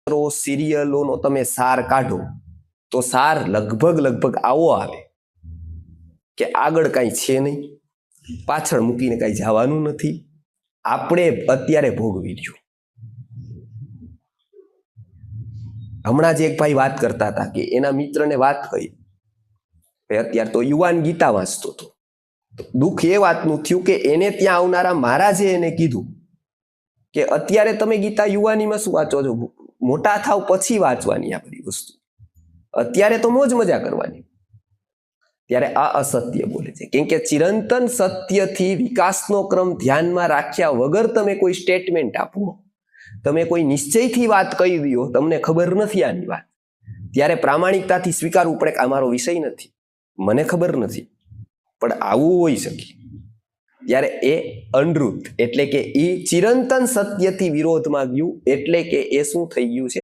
સિરિયલોનો તમે સાર કાઢો તો સાર લગભગ આવો આવે કે આગળ કાંઈ છે નહીં, પાછળ મૂકીને કાંઈ જવાનું નથી, આપણે અત્યારે ભોગવી રહ્યું. હમણાં જ એક ભાઈ વાત કરતા હતા કે એના મિત્રને વાત કહી, અત્યારે તો યુવાન ગીતા વાંચતો હતો. દુઃખ એ વાતનું થયું કે એને ત્યાં આવનારા મહારાજે એને કીધું કે અત્યારે તમે ગીતા યુવાનીમાં શું વાંચો છો, મોટા થાવ પછી વાંચવાની આ બધી વસ્તુ, અત્યારે તો મોજ મજા કરવાની. ત્યારે આ અસત્ય બોલે છે, કેમ કે ચિરંતન સત્યથી વિકાસનો ક્રમ ધ્યાનમાં રાખ્યા વગર તમે કોઈ સ્ટેટમેન્ટ આપો, તમે કોઈ નિશ્ચયથી વાત કહી દો, તમને ખબર નથી આની વાત, ત્યારે પ્રામાણિકતાથી સ્વીકારવું પડે કે આ મારો વિષય નથી, મને ખબર નથી, પણ આવું હોઈ શકે. ત્યારે એ અનૃત એટલે કે એ ચિરંતન સત્યથી વિરોધમાં ગયું, એટલે કે એ શું થઈ ગયું છે,